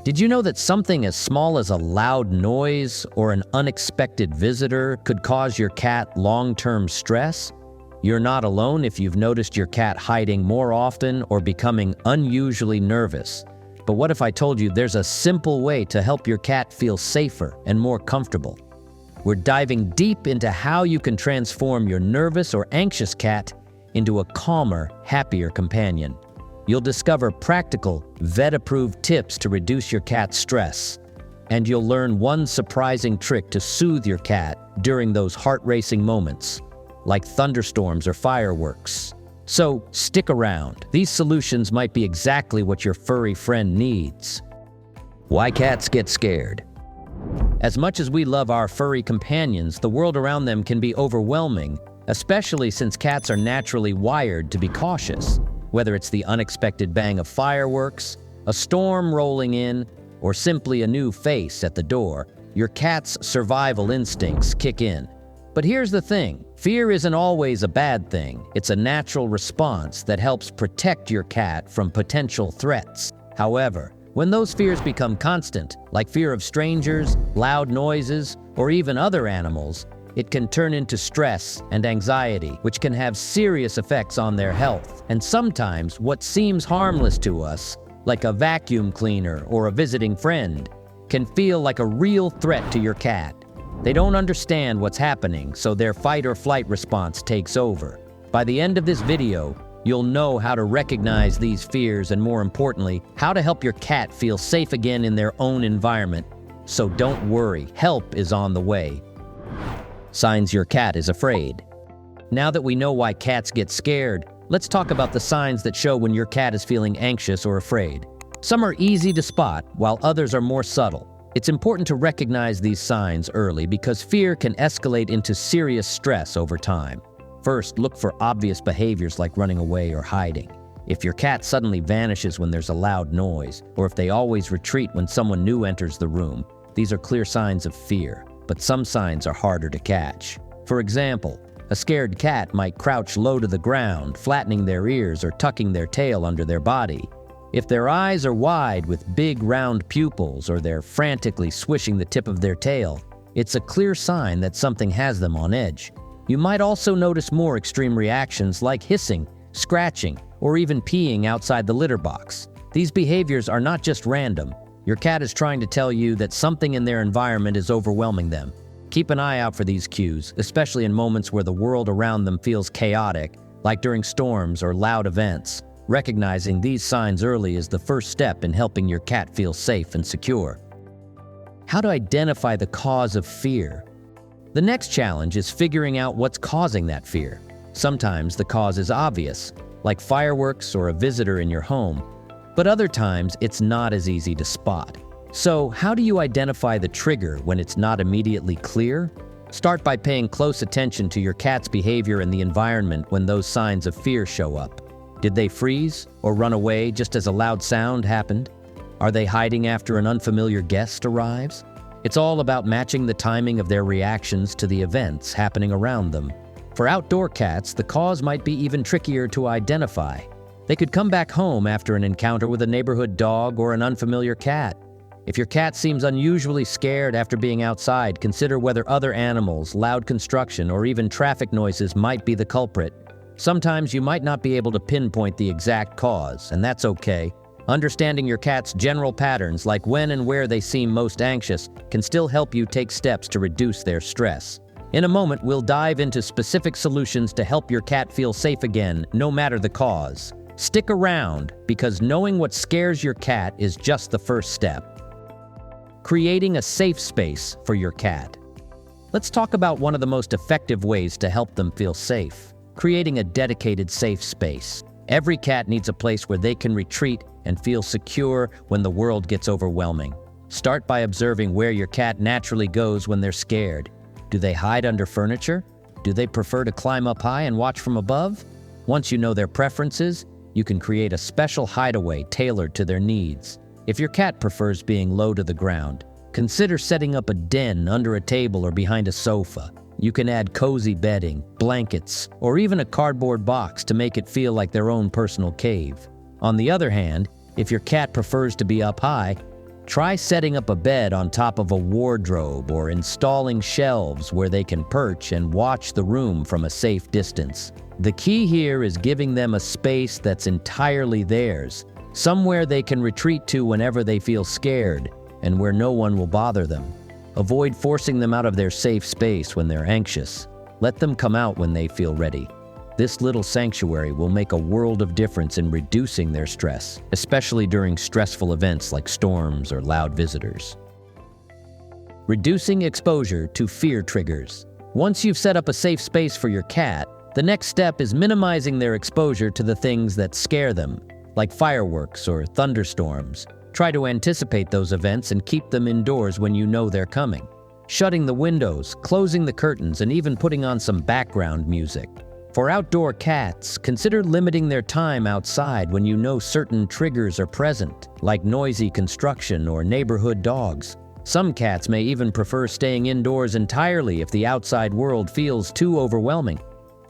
Did you know that something as small as a loud noise or an unexpected visitor could cause your cat long-term stress? You're not alone if you've noticed your cat hiding more often or becoming unusually nervous. But what if I told you there's a simple way to help your cat feel safer and more comfortable? We're diving deep into how you can transform your nervous or anxious cat into a calmer, happier companion. You'll discover practical, vet-approved tips to reduce your cat's stress. And you'll learn one surprising trick to soothe your cat during those heart-racing moments, like thunderstorms or fireworks. So stick around. These solutions might be exactly what your furry friend needs. Why cats get scared. As much as we love our furry companions, the world around them can be overwhelming, especially since cats are naturally wired to be cautious. Whether it's the unexpected bang of fireworks, a storm rolling in, or simply a new face at the door, your cat's survival instincts kick in. But here's the thing, fear isn't always a bad thing. It's a natural response that helps protect your cat from potential threats. However, when those fears become constant, like fear of strangers, loud noises, or even other animals, it can turn into stress and anxiety, which can have serious effects on their health. And sometimes what seems harmless to us, like a vacuum cleaner or a visiting friend, can feel like a real threat to your cat. They don't understand what's happening, so their fight or flight response takes over. By the end of this video, you'll know how to recognize these fears and, more importantly, how to help your cat feel safe again in their own environment. So don't worry, help is on the way. Signs your cat is afraid. Now that we know why cats get scared, let's talk about the signs that show when your cat is feeling anxious or afraid. Some are easy to spot, while others are more subtle. It's important to recognize these signs early because fear can escalate into serious stress over time. First, look for obvious behaviors like running away or hiding. If your cat suddenly vanishes when there's a loud noise, or if they always retreat when someone new enters the room, these are clear signs of fear. But some signs are harder to catch. For example, a scared cat might crouch low to the ground, flattening their ears or tucking their tail under their body. If their eyes are wide with big round pupils or they're frantically swishing the tip of their tail, it's a clear sign that something has them on edge. You might also notice more extreme reactions like hissing, scratching, or even peeing outside the litter box. These behaviors are not just random. Your cat is trying to tell you that something in their environment is overwhelming them. Keep an eye out for these cues, especially in moments where the world around them feels chaotic, like during storms or loud events. Recognizing these signs early is the first step in helping your cat feel safe and secure. How to identify the cause of fear. The next challenge is figuring out what's causing that fear. Sometimes the cause is obvious, like fireworks or a visitor in your home. But other times, it's not as easy to spot. So, how do you identify the trigger when it's not immediately clear? Start by paying close attention to your cat's behavior in the environment when those signs of fear show up. Did they freeze or run away just as a loud sound happened? Are they hiding after an unfamiliar guest arrives? It's all about matching the timing of their reactions to the events happening around them. For outdoor cats, the cause might be even trickier to identify. They could come back home after an encounter with a neighborhood dog or an unfamiliar cat. If your cat seems unusually scared after being outside, consider whether other animals, loud construction, or even traffic noises might be the culprit. Sometimes you might not be able to pinpoint the exact cause, and that's okay. Understanding your cat's general patterns, like when and where they seem most anxious, can still help you take steps to reduce their stress. In a moment, we'll dive into specific solutions to help your cat feel safe again, no matter the cause. Stick around, because knowing what scares your cat is just the first step. Creating a safe space for your cat. Let's talk about one of the most effective ways to help them feel safe. Creating a dedicated safe space. Every cat needs a place where they can retreat and feel secure when the world gets overwhelming. Start by observing where your cat naturally goes when they're scared. Do they hide under furniture? Do they prefer to climb up high and watch from above? Once you know their preferences, you can create a special hideaway tailored to their needs. If your cat prefers being low to the ground, consider setting up a den under a table or behind a sofa. You can add cozy bedding, blankets, or even a cardboard box to make it feel like their own personal cave. On the other hand, if your cat prefers to be up high, Try setting up a bed on top of a wardrobe or installing shelves where they can perch and watch the room from a safe distance. The key here is giving them a space that's entirely theirs, somewhere they can retreat to whenever they feel scared, and where no one will bother them. Avoid forcing them out of their safe space when they're anxious. Let them come out when they feel ready. This little sanctuary will make a world of difference in reducing their stress, especially during stressful events like storms or loud visitors. Reducing exposure to fear triggers. Once you've set up a safe space for your cat, the next step is minimizing their exposure to the things that scare them, like fireworks or thunderstorms. Try to anticipate those events and keep them indoors when you know they're coming. Shutting the windows, closing the curtains, and even putting on some background music. For outdoor cats, consider limiting their time outside when you know certain triggers are present, like noisy construction or neighborhood dogs. Some cats may even prefer staying indoors entirely if the outside world feels too overwhelming.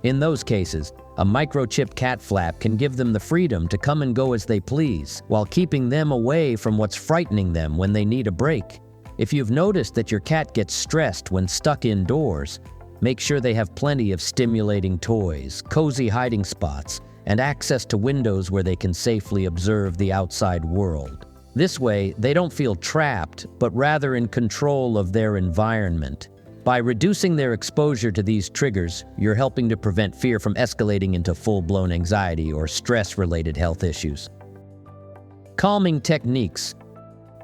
In those cases, a microchip cat flap can give them the freedom to come and go as they please, while keeping them away from what's frightening them when they need a break. If you've noticed that your cat gets stressed when stuck indoors, make sure they have plenty of stimulating toys, cozy hiding spots, and access to windows where they can safely observe the outside world. This way, they don't feel trapped, but rather in control of their environment. By reducing their exposure to these triggers, you're helping to prevent fear from escalating into full-blown anxiety or stress-related health issues. Calming techniques.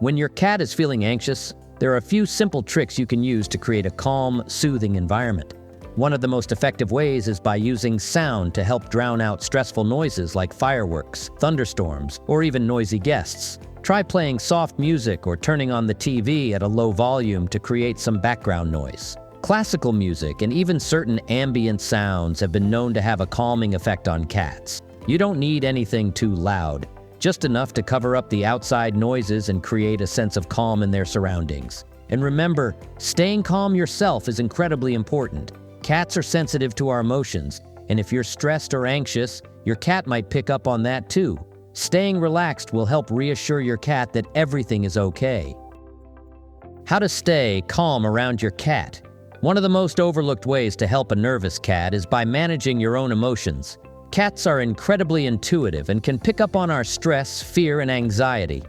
When your cat is feeling anxious, there are a few simple tricks you can use to create a calm, soothing environment. One of the most effective ways is by using sound to help drown out stressful noises like fireworks, thunderstorms, or even noisy guests. Try playing soft music or turning on the TV at a low volume to create some background noise. Classical music and even certain ambient sounds have been known to have a calming effect on cats. You don't need anything too loud, just enough to cover up the outside noises and create a sense of calm in their surroundings. And remember, staying calm yourself is incredibly important. Cats are sensitive to our emotions, and if you're stressed or anxious, your cat might pick up on that too. Staying relaxed will help reassure your cat that everything is okay. How to stay calm around your cat. One of the most overlooked ways to help a nervous cat is by managing your own emotions. Cats are incredibly intuitive and can pick up on our stress, fear, and anxiety.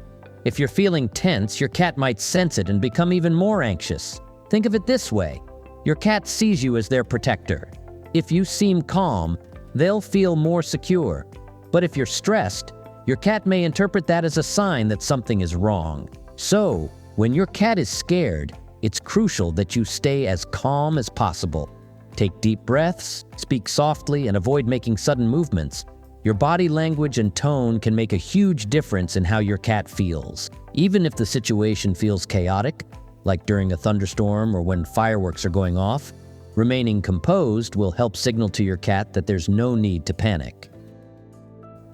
If you're feeling tense, your cat might sense it and become even more anxious. Think of it this way: your cat sees you as their protector. If you seem calm, they'll feel more secure. But if you're stressed, your cat may interpret that as a sign that something is wrong. So, when your cat is scared, it's crucial that you stay as calm as possible. Take deep breaths, speak softly, and avoid making sudden movements. Your body language and tone can make a huge difference in how your cat feels. Even if the situation feels chaotic, like during a thunderstorm or when fireworks are going off, remaining composed will help signal to your cat that there's no need to panic.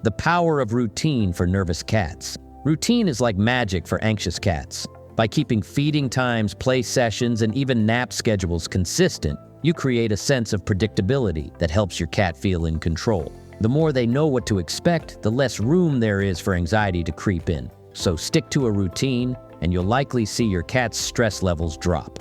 The power of routine for nervous cats. Routine is like magic for anxious cats. By keeping feeding times, play sessions, and even nap schedules consistent, you create a sense of predictability that helps your cat feel in control. The more they know what to expect, the less room there is for anxiety to creep in. So stick to a routine, and you'll likely see your cat's stress levels drop.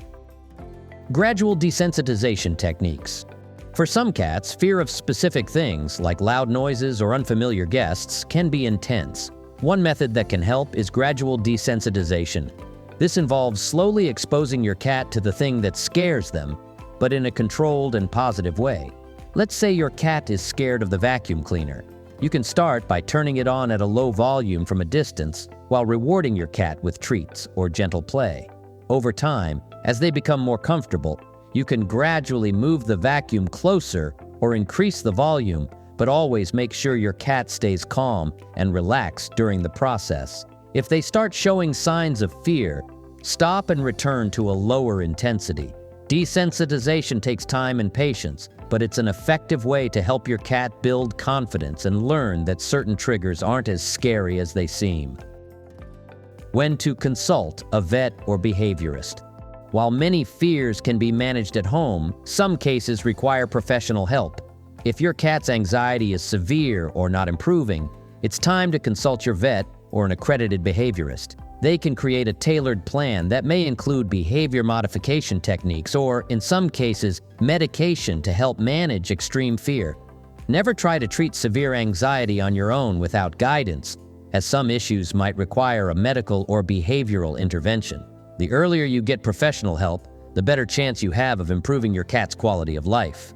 Gradual desensitization techniques. For some cats, fear of specific things, like loud noises or unfamiliar guests, can be intense. One method that can help is gradual desensitization. This involves slowly exposing your cat to the thing that scares them, but in a controlled and positive way. Let's say your cat is scared of the vacuum cleaner. You can start by turning it on at a low volume from a distance, while rewarding your cat with treats or gentle play. Over time, as they become more comfortable, you can gradually move the vacuum closer or increase the volume, but always make sure your cat stays calm and relaxed during the process. If they start showing signs of fear, stop and return to a lower intensity. Desensitization takes time and patience, but it's an effective way to help your cat build confidence and learn that certain triggers aren't as scary as they seem. When to consult a vet or behaviorist. While many fears can be managed at home, some cases require professional help. If your cat's anxiety is severe or not improving, it's time to consult your vet or an accredited behaviorist. They can create a tailored plan that may include behavior modification techniques or, in some cases, medication to help manage extreme fear. Never try to treat severe anxiety on your own without guidance, as some issues might require a medical or behavioral intervention. The earlier you get professional help, the better chance you have of improving your cat's quality of life.